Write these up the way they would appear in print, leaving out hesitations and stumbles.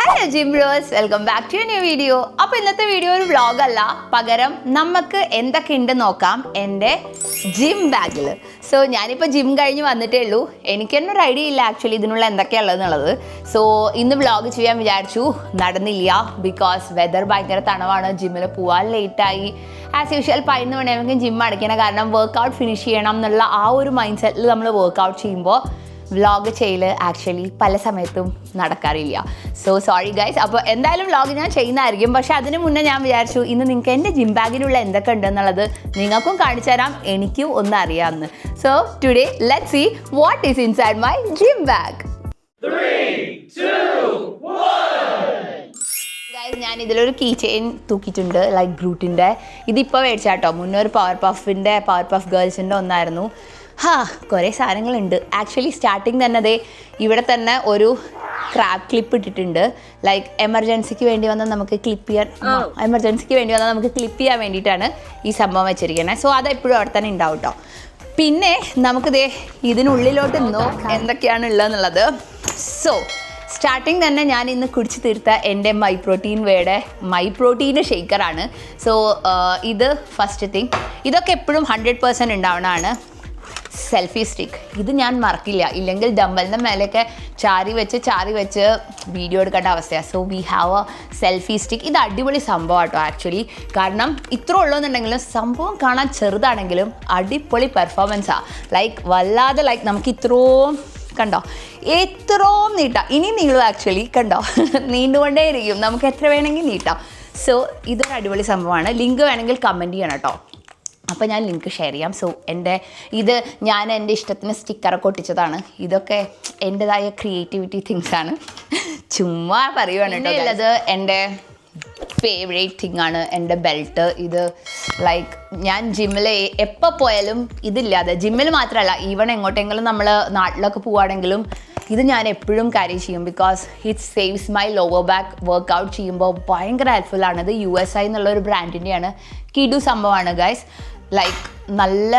Hello gym bros, welcome back to new video. അപ്പോൾ ഇന്നത്തെ video ഒരു വ്ളോഗ് അല്ല, പകരം നമുക്ക് എന്തൊക്കെ ഉണ്ട് നോക്കാം എൻ്റെ ജിം ബാഗിൽ. സോ ഞാനിപ്പോൾ ജിം കഴിഞ്ഞ് വന്നിട്ടേ ഉള്ളൂ. എനിക്ക് തന്നെ ഒരു ഐഡിയ ഇല്ല ആക്ച്വലി ഇതിനുള്ള എന്തൊക്കെയുള്ളതെന്നുള്ളത്. സോ ഇന്ന് വ്ളോഗ് ചെയ്യാൻ വിചാരിച്ചു, നടന്നില്ല. ബിക്കോസ് വെതർ ഭയങ്കര തണവാണ്, ജിമ്മിൽ പോകാൻ ലേറ്റായി. ആസ് യൂഷ്വൽ 11 മണിയാകുമ്പോൾ ജിം അടയ്ക്കണം, കാരണം വർക്കൗട്ട് ഫിനിഷ് ചെയ്യണം എന്നുള്ള ആ ഒരു മൈൻഡ് സെറ്റിൽ നമ്മൾ വർക്കൗട്ട് ചെയ്യുമ്പോൾ വ്ളോഗ് ചെയ്യൽ ആക്ച്വലി പല സമയത്തും നടക്കാറില്ല. So sorry guys. അപ്പോൾ എന്തായാലും വ്ളോഗ് ഞാൻ ചെയ്യുന്നതായിരിക്കും. പക്ഷേ അതിന് മുന്നേ ഞാൻ വിചാരിച്ചു ഇന്ന് നിങ്ങൾക്ക് എൻ്റെ ജിം ബാഗിലുള്ള എന്തൊക്കെ ഉണ്ടെന്നുള്ളത് നിങ്ങൾക്കും കാണിച്ചു തരാം, എനിക്കും ഒന്ന് അറിയാമെന്ന്. So today let's see what is inside my gym bag. ഞാൻ ഇതിലൊരു കീ ചെയിൻ തൂക്കിയിട്ടുണ്ട്, ലൈക്ക് ഗ്രൂട്ടിൻ്റെ. ഇതിപ്പോൾ മേടിച്ചാട്ടോ. മുന്നേ ഒരു പവർ പഫ് ഗേൾസിൻ്റെ ഒന്നായിരുന്നു. കുറേ സാധനങ്ങളുണ്ട് ആക്ച്വലി. സ്റ്റാർട്ടിങ് തന്നെ ദേ ഇവിടെ തന്നെ ഒരു ക്രാബ് ക്ലിപ്പ് ഇട്ടിട്ടുണ്ട്. ലൈക്ക് എമർജൻസിക്ക് വേണ്ടി വന്നാൽ നമുക്ക് ക്ലിപ്പ് ചെയ്യാൻ വേണ്ടിയിട്ടാണ് ഈ സംഭവം വെച്ചിരിക്കുന്നത്. സോ അതെപ്പോഴും അവിടെ തന്നെ ഉണ്ടാവും കേട്ടോ. പിന്നെ നമുക്ക് ദേ ഇതിനുള്ളിലോട്ട് നോക്കാം എന്തൊക്കെയാണ് ഉള്ളതെന്നുള്ളത്. സോ സ്റ്റാർട്ടിങ് തന്നെ ഞാൻ ഇന്ന് കുടിച്ച് തീർത്ത എൻ്റെ മൈ പ്രോട്ടീൻ ഷേക്കറാണ്. സോ ഇത് ഫസ്റ്റ് തിങ്. ഇതൊക്കെ എപ്പോഴും 100% ഉണ്ടാവണതാണ്. സെൽഫി സ്റ്റിക്ക് ഇത് ഞാൻ മറക്കില്ല, ഇല്ലെങ്കിൽ ഡമ്പലിൻ്റെ മേലെയൊക്കെ ചാരി വെച്ച് വീഡിയോ എടുക്കേണ്ട അവസ്ഥയാണ്. So we have A selfie stick. ഇത് അടിപൊളി സംഭവം കേട്ടോ ആക്ച്വലി. കാരണം ഇത്ര ഉള്ളൂന്നുണ്ടെങ്കിലും സംഭവം കാണാൻ ചെറുതാണെങ്കിലും അടിപൊളി പെർഫോമൻസാണ്. വല്ലാതെ നമുക്ക് ഇത്രയും കണ്ടോ, എത്രയും നീട്ടാം. ഇനി നീളും ആക്ച്വലി, കണ്ടോ നീണ്ടുകൊണ്ടേ ഇരിക്കും, നമുക്ക് എത്ര വേണമെങ്കിൽ നീട്ടാം. സോ ഇതൊരു അടിപൊളി സംഭവമാണ്. ലിങ്ക് വേണമെങ്കിൽ കമൻറ്റ് ചെയ്യണം കേട്ടോ, അപ്പോൾ ഞാൻ ലിങ്ക് ഷെയർ ചെയ്യാം. സോ ഞാൻ എൻ്റെ ഇഷ്ടത്തിന് സ്റ്റിക്കറൊക്കെ ഒട്ടിച്ചതാണ്. ഇതൊക്കെ എൻ്റെതായ ക്രിയേറ്റിവിറ്റി തിങ്സാണ്, ചുമ്മാ പറയുവാണ് കേട്ടോ. ഉള്ളത് എൻ്റെ ഫേവറേറ്റ് തിങ് ആണ്, എൻ്റെ ബെൽറ്റ്. ഇത് ഞാൻ ജിമ്മിൽ എപ്പോൾ പോയാലും ഇതില്ലാതെ, ജിമ്മിൽ മാത്രമല്ല ഈവൺ എങ്ങോട്ടെങ്കിലും നമ്മൾ നാട്ടിലൊക്കെ പോവുകയാണെങ്കിലും ഇത് ഞാൻ എപ്പോഴും ക്യാരി ചെയ്യും. Because it saves my lower back. Workout ചെയ്യുമ്പോൾ ഭയങ്കര ഹെൽപ്ഫുള്ളാണ്. ഇത് USA എന്നുള്ളൊരു ബ്രാൻഡിൻ്റെയാണ്. കിഡു സംഭവമാണ് ഗൈസ്. നല്ല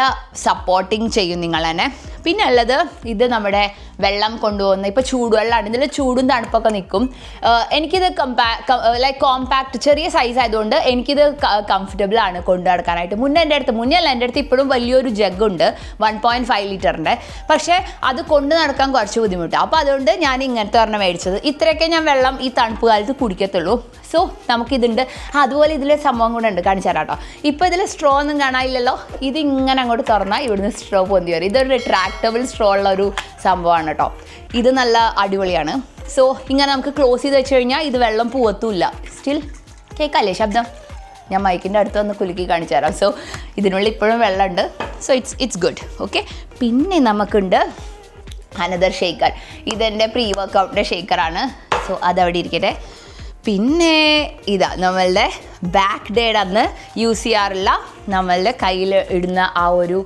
സപ്പോർട്ടിങ് ചെയ്യും നിങ്ങൾ തന്നെ. പിന്നെ ഉള്ളത് ഇത് നമ്മുടെ വെള്ളം കൊണ്ടുപോകുന്ന, ഇപ്പോൾ ചൂടുവെള്ളമാണ്. ഇതിൽ ചൂടും തണുപ്പൊക്കെ നിൽക്കും. എനിക്കിത് കോമ്പാക്ട് ചെറിയ സൈസ് ആയതുകൊണ്ട് എനിക്കിത് കംഫർട്ടബിൾ ആണ് കൊണ്ടു നടക്കാനായിട്ട്. മുന്നേ എൻ്റെ അടുത്ത് ഇപ്പോഴും വലിയൊരു ജഗ്ഗുണ്ട് 1.5 ലിറ്ററിൻ്റെ. പക്ഷേ അത് കൊണ്ടു നടക്കാൻ കുറച്ച് ബുദ്ധിമുട്ടാണ്. അപ്പോൾ അതുകൊണ്ട് ഞാൻ ഇങ്ങനത്തെ ഒരെണ്ണം മേടിച്ചത്. ഇത്രയൊക്കെ ഞാൻ വെള്ളം ഈ തണുപ്പ് കാലത്ത് കുടിക്കത്തുള്ളൂ. സോ നമുക്കിതുണ്ട്. അതുപോലെ ഇതിലെ സംഭവം കൂടെ ഉണ്ട്, കാണിച്ചു തരാം കേട്ടോ. ഇപ്പോൾ ഇതിൽ സ്ട്രോ ഒന്നും കാണാനില്ലല്ലോ. ഇത് ഇങ്ങനെ അങ്ങോട്ട് തുറന്നാൽ ഇവിടുന്ന് സ്ട്രോ പൊന്തി വരും. ഇതൊരു റിട്രാക്റ്റബിൾ സ്ട്രോ ഉള്ള ഒരു സംഭവമാണ് കേട്ടോ. ഇത് നല്ല അടിപൊളിയാണ്. സോ ഇങ്ങനെ നമുക്ക് ക്ലോസ് ചെയ്ത് വെച്ച് കഴിഞ്ഞാൽ ഇത് വെള്ളം പോവത്തുമില്ല. സ്റ്റിൽ കേൾക്കാല്ലേ ശബ്ദം? ഞാൻ മൈക്കിൻ്റെ അടുത്ത് വന്ന് കുലുക്കി കാണിച്ചു തരാം. സോ ഇതിനുള്ളിൽ ഇപ്പോഴും വെള്ളമുണ്ട്. So it's good. ഓക്കെ. പിന്നെ നമുക്കുണ്ട് അനദർ ഷേക്കർ. ഇതെൻ്റെ പ്രീ വർക്കൗട്ടിൻ്റെ ഷേക്കറാണ്. സോ അതവിടെ ഇരിക്കട്ടെ. പിന്നെ ഇതാ നമ്മളുടെ ബാക്ക് ഡേയുടെ അന്ന് യൂസ് ചെയ്യാറുള്ള നമ്മളുടെ കയ്യിൽ ഇടുന്ന ആ ഒരു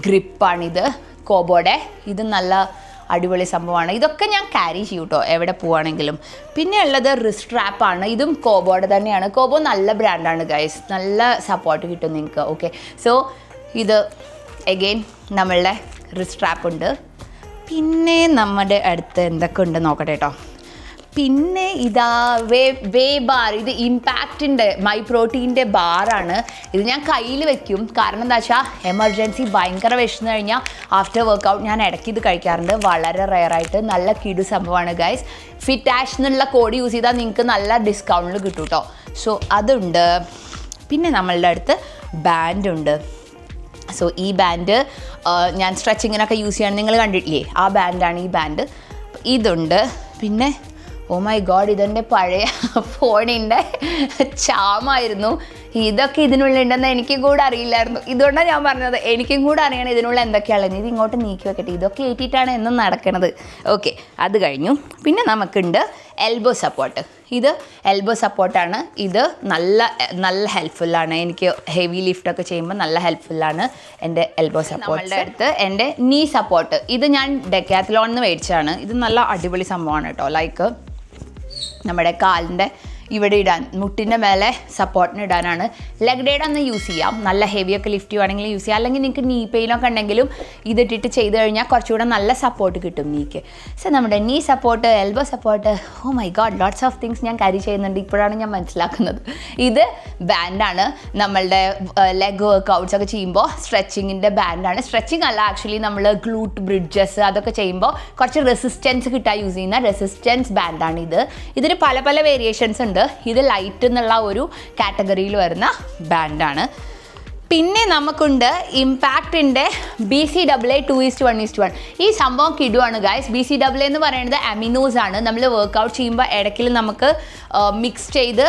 ഗ്രിപ്പാണിത്, കോബോയുടെ. ഇത് നല്ല അടിപൊളി സംഭവമാണ്. ഇതൊക്കെ ഞാൻ ക്യാരി ചെയ്യും കേട്ടോ എവിടെ പോവുകയാണെങ്കിലും. പിന്നെ ഉള്ളത് റിസ്റ്റ് റാപ്പാണ്. ഇതും കോബോയുടെ തന്നെയാണ്. കോബോ നല്ല ബ്രാൻഡാണ് ഗൈസ്, നല്ല സപ്പോർട്ട് കിട്ടും നിങ്ങൾക്ക്. ഓക്കെ. സോ ഇത് എഗെയിൻ നമ്മളുടെ റിസ്റ്റ് റാപ്പ് ഉണ്ട്. പിന്നെ നമ്മുടെ അടുത്ത് എന്തൊക്കെ ഉണ്ട് നോക്കട്ടെ കേട്ടോ. പിന്നെ ഇതാ വേ ബാർ. ഇത് ഇമ്പാക്റ്റിൻ്റെ മൈ പ്രോട്ടീൻ്റെ ബാറാണ്. ഇത് ഞാൻ കയ്യിൽ വെക്കും. കാരണം എന്താ വെച്ചാൽ എമർജൻസി ഭയങ്കര വിശന്ന് കഴിഞ്ഞാൽ ആഫ്റ്റർ വർക്കൗട്ട് ഞാൻ ഇടയ്ക്ക് ഇത് കഴിക്കാറുണ്ട്. വളരെ റെയറായിട്ട്. നല്ല കിടു സംഭവമാണ് ഗൈസ്. ഫിറ്റാഷ് എന്നുള്ള കോഡ് യൂസ് ചെയ്താൽ നിങ്ങൾക്ക് നല്ല ഡിസ്കൗണ്ടിൽ കിട്ടും കേട്ടോ. സോ അതുണ്ട്. പിന്നെ നമ്മളുടെ അടുത്ത് ബാൻഡുണ്ട്. സോ ഈ ബാൻഡ് ഞാൻ സ്ട്രെച്ചിങ്ങിനൊക്കെ യൂസ് ചെയ്യണം, നിങ്ങൾ കണ്ടിട്ടില്ലേ? ആ ബാൻഡാണ് ഈ ബാൻഡ്. ഇതുണ്ട്. പിന്നെ ഓ മൈ ഗോഡ്, ഇതെൻ്റെ പഴയ ഫോണിൻ്റെ ചാമായിരുന്നു. ഇതൊക്കെ ഇതിനുള്ളിലുണ്ടെന്ന് എനിക്കും കൂടെ അറിയില്ലായിരുന്നു. ഇതുകൊണ്ടാണ് ഞാൻ പറഞ്ഞത് എനിക്കും കൂടെ അറിയണം ഇതിനുള്ള എന്തൊക്കെയാണെന്ന്. ഇത് ഇങ്ങോട്ട് നീക്കി വെക്കട്ടെ. ഇതൊക്കെ ഏറ്റിട്ടാണ് എന്നും നടക്കണത്. ഓക്കെ, അത് കഴിഞ്ഞു. പിന്നെ നമുക്കുണ്ട് എൽബോ സപ്പോർട്ട്. ഇത് എൽബോ സപ്പോർട്ടാണ്. ഇത് നല്ല ഹെൽപ്ഫുള്ളാണ്. എനിക്ക് ഹെവി ലിഫ്റ്റൊക്കെ ചെയ്യുമ്പോൾ നല്ല ഹെൽപ്ഫുള്ളാണ് എൻ്റെ എൽബോ സപ്പോർട്ട്. നമ്മളുടെ അടുത്ത് എൻ്റെ നീ സപ്പോർട്ട്. ഇത് ഞാൻ ഡെക്കാത്ലോണിൽ നിന്ന് മേടിച്ചതാണ്. ഇത് നല്ല അടിപൊളി സംഭവമാണ് കേട്ടോ. നമ്മുടെ കാലിൻ്റെ ഇവിടെ ഇടാൻ, മുട്ടിൻ്റെ മേലെ സപ്പോർട്ടിന് ഇടാനാണ്. ലെഗ് ഡേയുടെ അന്ന് യൂസ് ചെയ്യാം, നല്ല ഹെവിയൊക്കെ ലിഫ്റ്റ് ചെയ്യുവാണെങ്കിൽ യൂസ് ചെയ്യാം. അല്ലെങ്കിൽ നിങ്ങൾക്ക് നീ പെയിനൊക്കെ ഉണ്ടെങ്കിലും ഇതിട്ടിട്ട് ചെയ്ത് കഴിഞ്ഞാൽ കുറച്ചുകൂടെ നല്ല സപ്പോർട്ട് കിട്ടും നീക്ക്. സോ നമ്മുടെ knee support, elbow support, oh my god, lots of things ഞാൻ ക്യാരി ചെയ്യുന്നുണ്ട്. ഇപ്പോഴാണ് ഞാൻ മനസ്സിലാക്കുന്നത്. ഇത് ബാൻഡാണ്, നമ്മളുടെ ലെഗ് വർക്കൗട്ട്സ് ഒക്കെ ചെയ്യുമ്പോൾ സ്ട്രെച്ചിങ്ങിൻ്റെ ബാൻഡാണ്. സ്ട്രെച്ചിങ് അല്ല, ആക്ച്വലി നമ്മൾ ഗ്ലൂട്ട് ബ്രിഡ്ജസ് അതൊക്കെ ചെയ്യുമ്പോൾ കുറച്ച് റെസിസ്റ്റൻസ് കിട്ടാൻ യൂസ് ചെയ്യുന്ന റെസിസ്റ്റൻസ് ബാൻഡാണ് ഇത്. ഇതിന് പല പല വേരിയേഷൻസ് ഉണ്ട്. ഇത് ലൈറ്റ് എന്നുള്ള ഒരു കാറ്റഗറിയിൽ വരുന്ന ബാൻഡാണ്. പിന്നെ നമുക്കുണ്ട് ഇമ്പാക്റ്റിൻ്റെ BCAA 2:1:1. ഈ സംഭവം കിടുവാണ് ഗൈസ്. BCAA എന്ന് പറയുന്നത് അമിനോസ് ആണ്. നമ്മൾ വർക്കൗട്ട് ചെയ്യുമ്പോൾ ഇടയ്ക്കിൽ നമുക്ക് മിക്സ് ചെയ്ത്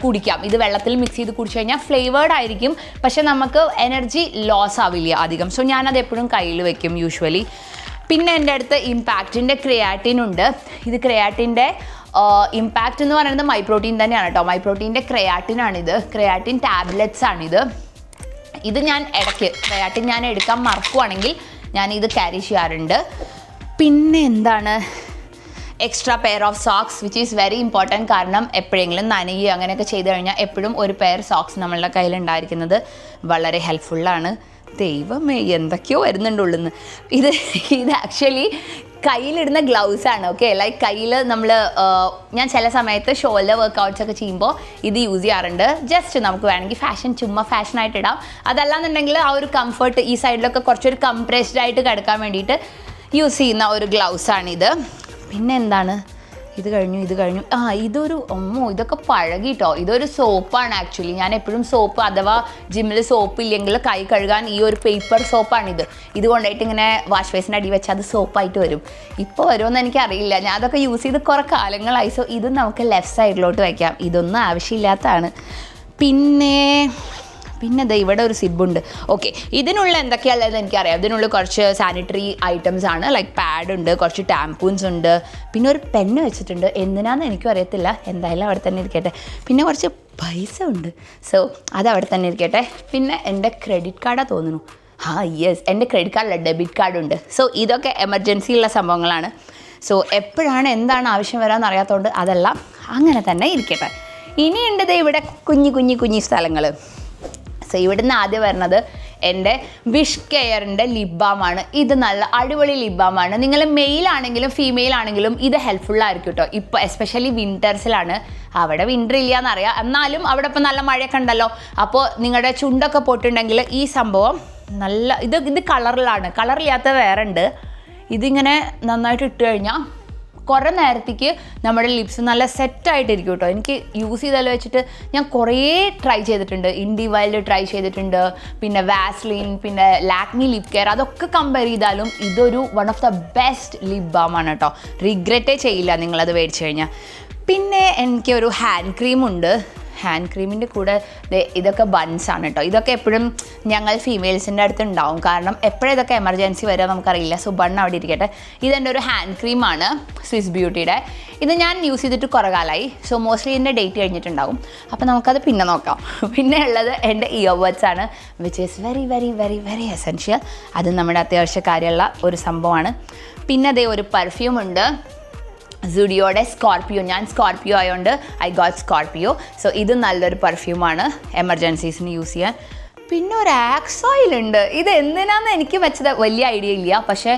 കുടിക്കാം. ഇത് വെള്ളത്തിൽ മിക്സ് ചെയ്ത് കുടിച്ചു കഴിഞ്ഞാൽ ഫ്ലേവേർഡ് ആയിരിക്കും, പക്ഷെ നമുക്ക് എനർജി ലോസ് ആവില്ല അധികം. സോ ഞാനത് എപ്പോഴും കയ്യിൽ വെക്കും യൂഷ്വലി. പിന്നെ എൻ്റെ അടുത്ത് ഇമ്പാക്റ്റിൻ്റെ ക്രിയാറ്റിൻ ഉണ്ട്. ഇത് ക്രിയാറ്റിൻ്റെ ഇമ്പാക്റ്റ് എന്ന് പറയുന്നത് മൈ പ്രോട്ടീൻ തന്നെയാണ് കേട്ടോ. മൈ പ്രോട്ടീൻ്റെ ക്രിയാറ്റിനാണിത്. ക്രിയാറ്റിൻ ടാബ്ലറ്റ്സ് ആണിത്. ഇത് ഞാൻ ഇടയ്ക്ക് ക്രിയാറ്റിൻ ഞാൻ എടുക്കാൻ മറക്കുവാണെങ്കിൽ ഞാൻ ഇത് ക്യാരി ചെയ്യാറുണ്ട്. പിന്നെ എന്താണ്, extra pair of socks which is very important. കാരണം എപ്പോഴെങ്കിലും നനയുകയോ അങ്ങനെയൊക്കെ ചെയ്ത് കഴിഞ്ഞാൽ എപ്പോഴും ഒരു പെയർ സോക്സ് നമ്മളുടെ കയ്യിലുണ്ടായിരിക്കുന്നത് വളരെ ഹെൽപ്ഫുള്ളാണ്. ദൈവമേ, എന്തൊക്കെയോ വരുന്നുണ്ട് ഉള്ളിൽ. ഇത് ആക്ച്വലി കയ്യിലിടുന്ന ഗ്ലൗസാണ്. ഓക്കെ, ലൈക്ക് കയ്യിൽ നമ്മൾ ഞാൻ ചില സമയത്ത് ഷോൾഡർ വർക്കൗട്ട്സ് ഒക്കെ ചെയ്യുമ്പോൾ ഇത് യൂസ് ചെയ്യാറുണ്ട്. ജസ്റ്റ് നമുക്ക് വേണമെങ്കിൽ ചുമ്മാ ഫാഷനായിട്ട് ഇടാം. അതല്ലാന്നുണ്ടെങ്കിൽ ആ ഒരു കംഫർട്ട്, ഈ സൈഡിലൊക്കെ കുറച്ചൊരു കംപ്രസ്ഡ് ആയിട്ട് കിടക്കാൻ വേണ്ടിയിട്ട് യൂസ് ചെയ്യുന്ന ഒരു ഗ്ലൗസാണിത്. പിന്നെ എന്താണ്, ഇത് കഴിഞ്ഞു. ഇതൊരു ഇതൊക്കെ പഴകിട്ടോ. ഇതൊരു സോപ്പാണ് ആക്ച്വലി. ഞാൻ എപ്പോഴും സോപ്പ്, അഥവാ ജിമ്മിൽ സോപ്പ് ഇല്ലെങ്കിൽ കൈ കഴുകാൻ ഈ ഒരു പേപ്പർ സോപ്പാണിത്. ഇത് കൊണ്ടുപോയിട്ട് ഇങ്ങനെ വാഷ് ബേസിൻ്റെ അടി വെച്ചാൽ അത് സോപ്പായിട്ട് വരും. ഇപ്പോൾ വരുമെന്ന് എനിക്കറിയില്ല, ഞാൻ അതൊക്കെ യൂസ് ചെയ്ത് കുറേ കാലങ്ങളായി. സോ ഇത് നമുക്ക് ലെഫ്റ്റ് സൈഡിലോട്ട് വയ്ക്കാം. ഇതൊന്നും ആവശ്യമില്ലാത്തതാണ്. പിന്നെ ദേ ഇവിടെ ഒരു സിബുണ്ട്. ഓക്കെ, ഇതിനുള്ള എന്തൊക്കെയാണുള്ളത് എനിക്കറിയാം. ഇതിനുള്ളിൽ കുറച്ച് സാനിറ്ററി ഐറ്റംസ് ആണ്. ലൈക്ക് പാഡ് ഉണ്ട്, കുറച്ച് ടാംപൂൺസ് ഉണ്ട്, പിന്നെ ഒരു പെണ്ണ് വെച്ചിട്ടുണ്ട്. എന്തിനാന്ന് എനിക്കും അറിയത്തില്ല, എന്തായാലും അവിടെ തന്നെ ഇരിക്കട്ടെ. പിന്നെ കുറച്ച് പൈസ ഉണ്ട്, സോ അത് അവിടെ തന്നെ ഇരിക്കട്ടെ. പിന്നെ എൻ്റെ ക്രെഡിറ്റ് കാർഡാണ് തോന്നുന്നു. യെസ്, എൻ്റെ ക്രെഡിറ്റ് കാർഡല്ല, ഡെബിറ്റ് കാർഡുണ്ട്. സോ ഇതൊക്കെ എമർജൻസി ഉള്ള സംഭവങ്ങളാണ്. സോ എപ്പോഴാണ് എന്താണ് ആവശ്യം വരാമെന്ന് അറിയാത്തതുകൊണ്ട് അതെല്ലാം അങ്ങനെ തന്നെ ഇരിക്കട്ടെ. ഇനിയുണ്ട് ഇവിടെ കുഞ്ഞി സ്ഥലങ്ങൾ. സോ ഇവിടുന്ന് ആദ്യം വരുന്നത് എൻ്റെ വിഷ് കെയറിൻ്റെ ലിപ് ബാമാണ്. ഇത് നല്ല അടിപൊളി ലിപ് ബാമാണ്. നിങ്ങൾ മെയിൽ ആണെങ്കിലും ഫീമെയിൽ ആണെങ്കിലും ഇത് ഹെൽപ്ഫുള്ളായിരിക്കും കേട്ടോ. ഇപ്പോൾ എസ്പെഷ്യലി വിൻ്റേഴ്സിലാണ്. അവിടെ വിൻ്റർ ഇല്ല എന്നറിയാം, എന്നാലും അവിടെ ഇപ്പോൾ നല്ല മഴയൊക്കെ ഉണ്ടല്ലോ. അപ്പോൾ നിങ്ങളുടെ ചുണ്ടൊക്കെ പൊട്ടുണ്ടെങ്കിൽ ഈ സംഭവം നല്ല ഇത് കളറില്ലാത്ത വേറെ ഉണ്ട്. ഇതിങ്ങനെ നന്നായിട്ട് ഇട്ട് കഴിഞ്ഞാൽ കുറേ നേരത്തേക്ക് നമ്മുടെ ലിപ്സ് നല്ല സെറ്റായിട്ടിരിക്കും കേട്ടോ. എനിക്ക് യൂസ് ചെയ്താൽ വെച്ചിട്ട് ഞാൻ കുറേ ട്രൈ ചെയ്തിട്ടുണ്ട്. ഇൻഡിവൈൽഡ് ട്രൈ ചെയ്തിട്ടുണ്ട്, പിന്നെ വാസ്ലിൻ, പിന്നെ ലാക്മി ലിപ് കെയർ, അതൊക്കെ കമ്പയർ ചെയ്താലും ഇതൊരു one of the best lip ബാമാണ് കേട്ടോ. റിഗ്രറ്റേ ചെയ്യില്ല നിങ്ങളത് മേടിച്ച് കഴിഞ്ഞാൽ. പിന്നെ എനിക്കൊരു ഹാൻഡ് ക്രീമുണ്ട്. ഹാൻഡ് ക്രീമിൻ്റെ കൂടെ ഇതൊക്കെ ബൺസാണ് കേട്ടോ. ഇതൊക്കെ എപ്പോഴും ഞങ്ങൾ ഫീമെയിൽസിൻ്റെ അടുത്ത് ഉണ്ടാവും, കാരണം എപ്പോഴും ഇതൊക്കെ എമർജൻസി വരിക നമുക്കറിയില്ല. സോ ബൺ അവിടെ ഇരിക്കട്ടെ. ഇതെൻ്റെ ഒരു ഹാൻഡ് ക്രീമാണ്, സ്വിസ് ബ്യൂട്ടിയുടെ. ഇത് ഞാൻ യൂസ് ചെയ്തിട്ട് കുറേ കാലമായി. സോ മോസ്റ്റ്ലി ഇതിൻ്റെ ഡേറ്റ് കഴിഞ്ഞിട്ടുണ്ടാവും. അപ്പോൾ നമുക്കത് പിന്നെ നോക്കാം. പിന്നെ ഉള്ളത് എൻ്റെ ഇയർബഡ്സ് ആണ്, which is very very very very essential. അത് നമ്മുടെ അത്യാവശ്യ കാര്യമുള്ള ഒരു സംഭവമാണ്. പിന്നെ അതേ ഒരു പെർഫ്യൂം ഉണ്ട്, സുഡിയോയുടെ സ്കോർപ്പിയോ. ഞാൻ സ്കോർപ്പിയോ ആയതുകൊണ്ട് ഐ ഗോട്ട് സ്കോർപ്പിയോ. സോ ഇത് നല്ലൊരു പെർഫ്യൂമാണ് എമർജൻസീസിന് യൂസ് ചെയ്യാൻ. പിന്നെ ഒരു ആക്സ് ഓയിൽ ഉണ്ട്. ഇത് എന്തിനാന്ന് എനിക്ക് വെച്ചത് വലിയ ഐഡിയ ഇല്ല, പക്ഷേ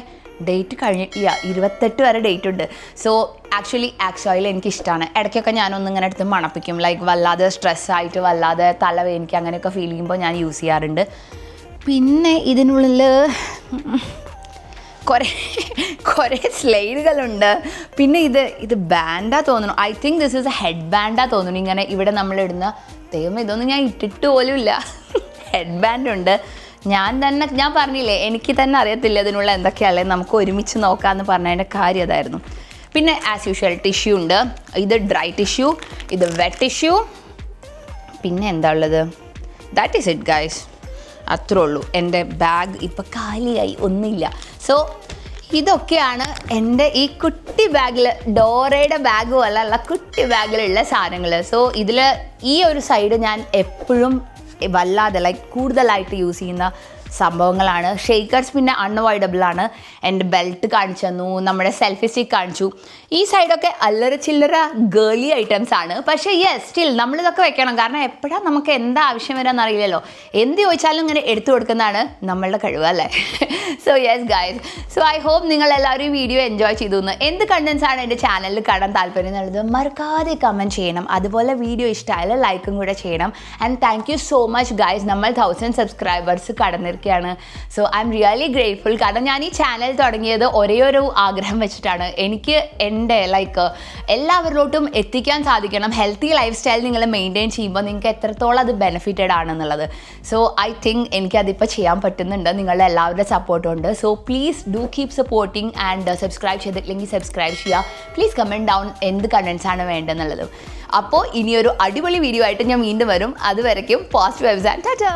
ഡേറ്റ് കഴിഞ്ഞിട്ടില്ല, 28 വരെ ഡേറ്റ് ഉണ്ട്. സോ ആക്ച്വലി ആക്സ് ഓയിൽ എനിക്കിഷ്ടമാണ്. ഇടയ്ക്കൊക്കെ ഞാനൊന്നും ഇങ്ങനെ എടുത്ത് മണപ്പിക്കും. ലൈക്ക് വല്ലാതെ സ്ട്രെസ്സായിട്ട് വല്ലാതെ തലവേദനിക്ക് അങ്ങനെയൊക്കെ ഫീൽ ചെയ്യുമ്പോൾ ഞാൻ യൂസ് ചെയ്യാറുണ്ട്. പിന്നെ ഇതിനുള്ളിൽ കുറേ സ്ലൈഡുകളുണ്ട്. പിന്നെ ഇത് ബാൻഡാ തോന്നുന്നു. I think this is a head ബാൻഡാ തോന്നുന്നു. ഇങ്ങനെ ഇവിടെ നമ്മളിടുന്ന, ദൈവം ഇതൊന്നും ഞാൻ ഇട്ടിട്ട് പോലും ഇല്ല. ഹെഡ് ബാൻഡ് ഉണ്ട്. ഞാൻ പറഞ്ഞില്ലേ, എനിക്ക് തന്നെ അറിയത്തില്ല ഇതിനുള്ള എന്തൊക്കെയാണല്ലേ. നമുക്ക് ഒരുമിച്ച് നോക്കാമെന്ന് പറഞ്ഞതിൻ്റെ കാര്യം അതായിരുന്നു. പിന്നെ ആസ് യൂഷ്വൽ ടിഷ്യൂ ഉണ്ട്. ഇത് ഡ്രൈ ടിഷ്യൂ, ഇത് വെറ്റ് ടിഷ്യൂ. പിന്നെ എന്താ ഉള്ളത്, ദാറ്റ് ഈസ് ഇറ്റ് ഗൈസ്. അത്രേ ഉള്ളൂ. എൻ്റെ ബാഗ് ഇപ്പോൾ കാലിയായി, ഒന്നുമില്ല. സോ ഇതൊക്കെയാണ് എൻ്റെ ഈ കുട്ടി ബാഗിൽ, ഡോറയുടെ ബാഗ് പോലെയുള്ള കുട്ടി ബാഗിലുള്ള സാധനങ്ങൾ. സോ ഇതിൽ ഈ ഒരു സൈഡ് ഞാൻ എപ്പോഴും വല്ലാതെ ലൈക്ക് കൂടുതലായിട്ട് യൂസ് ചെയ്യുന്ന സംഭവങ്ങളാണ്. ഷെയ്ക്കേഴ്സ് പിന്നെ അൺഅവോയ്ഡബിൾ ആണ്. എൻ്റെ ബെൽറ്റ് കാണിച്ചു തന്നു, നമ്മുടെ സെൽഫി സ്റ്റിക്ക് കാണിച്ചു. ഈ സൈഡൊക്കെ അല്ലറ ചില്ലറ ഗേളി ഐറ്റംസ് ആണ്. പക്ഷേ സ്റ്റിൽ നമ്മളിതൊക്കെ വെക്കണം, കാരണം എപ്പോഴാണ് നമുക്ക് എന്താ ആവശ്യം വരാമെന്ന് അറിയില്ലല്ലോ. എന്ത് ചോദിച്ചാലും ഇങ്ങനെ എടുത്തു കൊടുക്കുന്നതാണ് നമ്മളുടെ കഴിവ് അല്ലേ. So guys, so I hope നിങ്ങളെല്ലാവരും ഈ വീഡിയോ എൻജോയ് ചെയ്തു എന്ന്. എന്ത് കണ്ടൻസാണ് എൻ്റെ ചാനലിൽ കാണാൻ താല്പര്യം എന്നുള്ളത് മറക്കാതെ കമൻറ്റ് ചെയ്യണം. അതുപോലെ വീഡിയോ ഇഷ്ടമായാലും ലൈക്കും കൂടെ ചെയ്യണം. And thank you so much guys. നമ്മൾ 1000 സബ്സ്ക്രൈബേഴ്സ് കടന്നിരിക്കുകയാണ്. So I am really grateful. കാരണം ഞാൻ ഈ ചാനൽ തുടങ്ങിയത് ഒരേ ഒരു ആഗ്രഹം വെച്ചിട്ടാണ്. എനിക്ക് എൻ്റെ എല്ലാവരിലോട്ടും എത്തിക്കാൻ സാധിക്കണം. ഹെൽത്തി ലൈഫ് സ്റ്റൈൽ നിങ്ങൾ മെയിൻറ്റെയിൻ ചെയ്യുമ്പോൾ നിങ്ങൾക്ക് എത്രത്തോളം അത് ബെനിഫിറ്റഡ് ആണെന്നുള്ളത്. സോ ഐ തിങ്ക് എനിക്കതിപ്പോൾ ചെയ്യാൻ പറ്റുന്നുണ്ട് നിങ്ങളുടെ എല്ലാവരുടെ സപ്പോർട്ടുണ്ട്. So please do keep supporting and subscribe ചെയ്തിട്ടില്ലെങ്കിൽ സബ്സ്ക്രൈബ് ചെയ്യുക. പ്ലീസ് കമൻറ്റ് ഡൗൺ എന്ത് കണ്ടൻസാണ് വേണ്ടതെന്നുള്ളത്. അപ്പോൾ ഇനിയൊരു അടിപൊളി വീഡിയോ ആയിട്ട് ഞാൻ വീണ്ടും വരും. അതുവരയ്ക്കും പോസിറ്റീവ് വൈബ്സ് ആൻഡ് ടാറ്റാ.